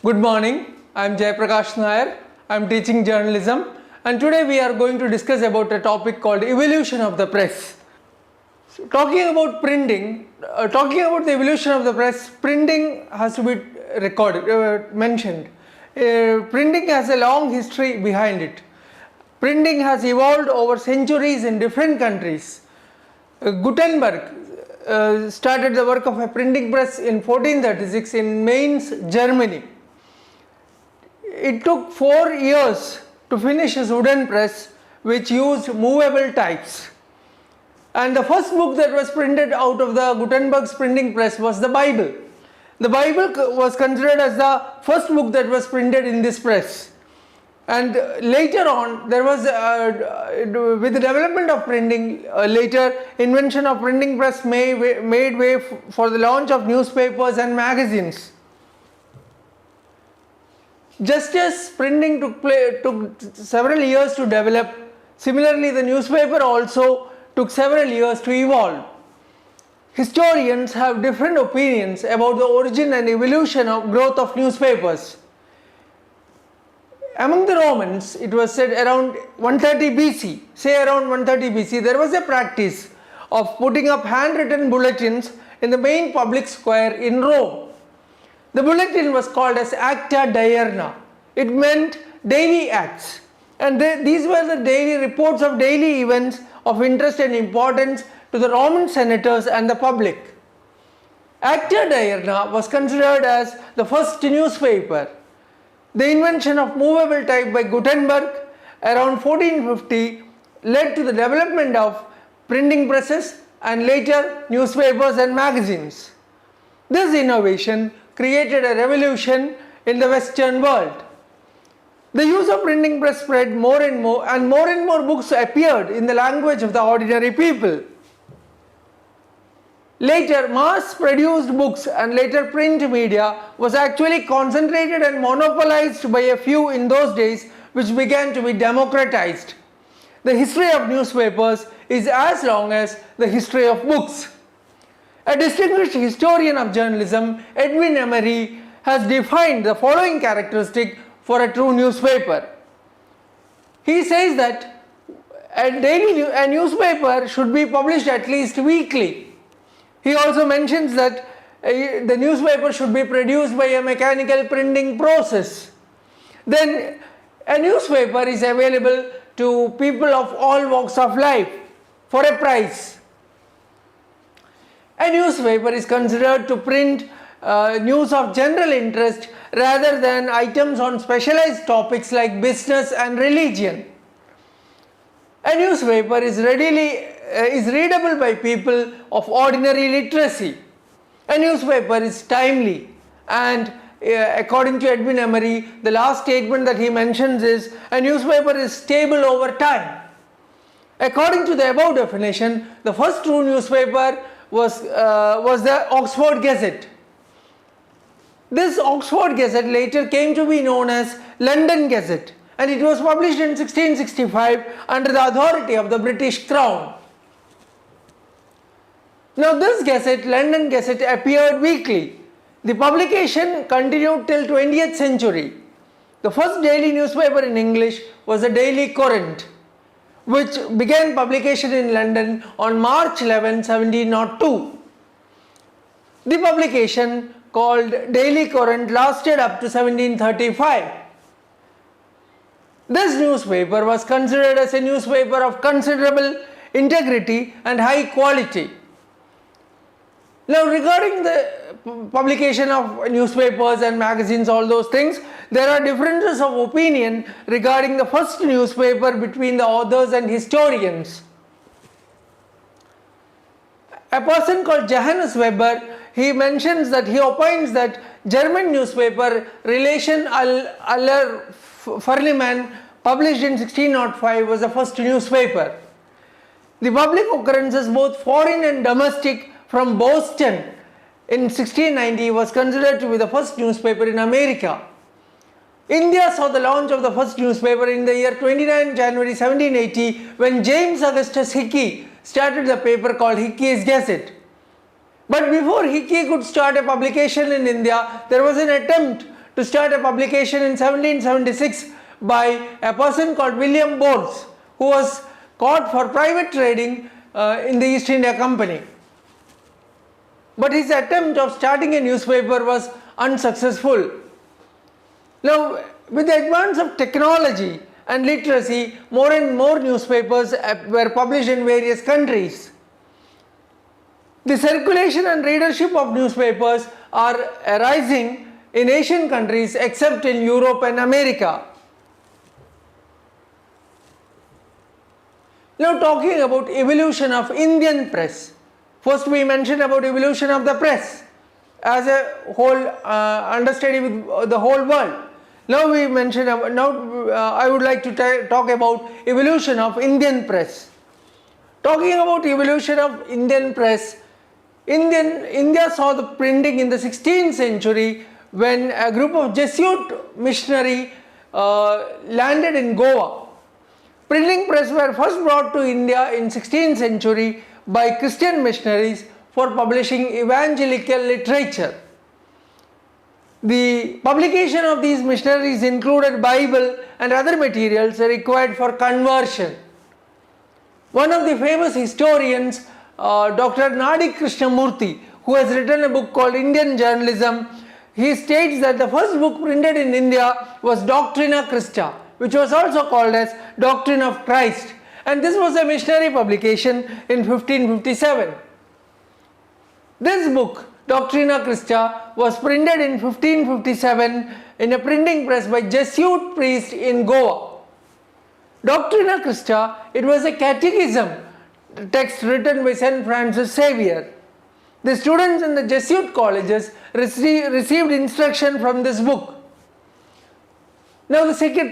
Good morning, I am Jayaprakash. I am teaching journalism and today we are going to discuss about a topic called evolution of the press. So, talking about printing, talking about the evolution of the press, printing has to be mentioned. Printing has a long history behind it. Printing has evolved over centuries in different countries. Gutenberg started the work of a printing press in 1436 in Mainz, Germany. It took 4 years to finish his wooden press, which used movable types. And the first book that was printed out of the Gutenberg's printing press was the Bible. The Bible was considered as the first book that was printed in this press. And later on, there was, with the development of printing, later invention of printing press made way for the launch of newspapers and magazines. Just as printing took several years to develop, similarly the newspaper also took several years to evolve. Historians have different opinions about the origin and evolution of growth of newspapers. Among the Romans, it was said around 130 BC, there was a practice of putting up handwritten bulletins in the main public square in Rome. The bulletin was called as Acta Diurna. It meant daily acts, and these were the daily reports of daily events of interest and importance to the Roman senators and the public. Acta Diurna was considered as the first newspaper. The invention of movable type by Gutenberg around 1450 led to the development of printing presses and later newspapers and magazines. This innovation created a revolution in the Western world. The use of printing press spread more and more books appeared in the language of the ordinary people. Later, mass-produced books and later print media was actually concentrated and monopolized by a few in those days, which began to be democratized. The history of newspapers is as long as the history of books. A distinguished historian of journalism, Edwin Emery, has defined the following characteristic for a true newspaper. He says that a newspaper should be published at least weekly. He also mentions that the newspaper should be produced by a mechanical printing process. Then a newspaper is available to people of all walks of life for a price. A newspaper is considered to print news of general interest rather than items on specialized topics like business and religion. A newspaper is readable by people of ordinary literacy. A newspaper is timely, and according to Edwin Emery, the last statement that he mentions is a newspaper is stable over time. According to the above definition, the first true newspaper was the Oxford Gazette. This Oxford Gazette later came to be known as London Gazette, and it was published in 1665 under the authority of the British Crown. Now this Gazette, London Gazette, appeared weekly. The publication continued till 20th century. The first daily newspaper in English was the Daily Courant, which began publication in London on March 11, 1702. The publication, called Daily Courant, lasted up to 1735. This newspaper was considered as a newspaper of considerable integrity and high quality. Now, regarding the publication of newspapers and magazines, all those things, there are differences of opinion regarding the first newspaper between the authors and historians. A person called Johannes Weber, he mentions that he opines that German newspaper Relation aller Vernehmen, published in 1605, was the first newspaper. The public occurrences, both foreign and domestic, from Boston in 1690 was considered to be the first newspaper in America. India saw the launch of the first newspaper in the year 29 January 1780 when James Augustus Hickey started the paper called Hickey's Gazette. But before Hickey could start a publication in India, there was an attempt to start a publication in 1776 by a person called William Bowles, who was caught for private trading in the East India Company. But his attempt of starting a newspaper was unsuccessful. Now, with the advance of technology and literacy, more and more newspapers were published in various countries. The circulation and readership of newspapers are rising in Asian countries except in Europe and America. Now, talking about evolution of Indian press. First we mentioned about evolution of the press as a whole understudy with the whole world. Now we mentioned I would like to talk about evolution of Indian press. Talking about evolution of Indian press, India saw the printing in the 16th century when a group of Jesuit missionary landed in Goa. Printing press were first brought to India in 16th century by Christian missionaries for publishing evangelical literature. The publication of these missionaries included Bible and other materials required for conversion. One of the famous historians, Dr. Nadi Krishnamurthy, who has written a book called Indian Journalism, he states that the first book printed in India was Doctrina Christa, which was also called as Doctrine of Christ, and this was a missionary publication in 1557. This book, Doctrina Christa, was printed in 1557 in a printing press by Jesuit priest in Goa. Doctrina Christa, it was a catechism text written by St. Francis Xavier. The students in the Jesuit colleges received instruction from this book. Now, talking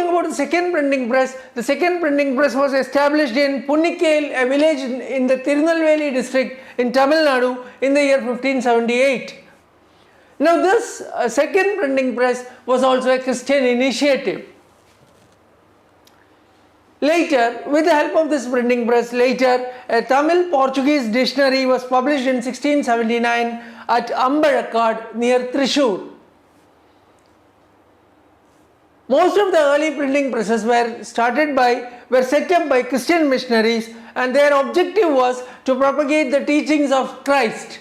about the second printing press, the second printing press was established in Punnikale, a village in the Tirunelveli district in Tamil Nadu in the year 1578. Now, this second printing press was also a Christian initiative. Later, with the help of this printing press, a Tamil-Portuguese dictionary was published in 1679 at Ambalakkad near Thrissur. Most of the early printing presses were set up by Christian missionaries, and their objective was to propagate the teachings of Christ.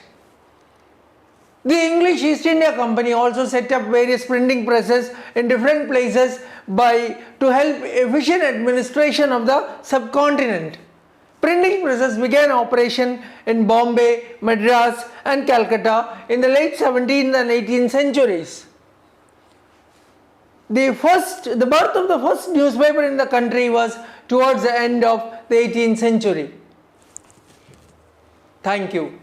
The English East India Company also set up various printing presses in different places to help efficient administration of the subcontinent. Printing presses began operation in Bombay, Madras and Calcutta in the late 17th and 18th centuries. The birth of the first newspaper in the country was towards the end of the 18th century. Thank you.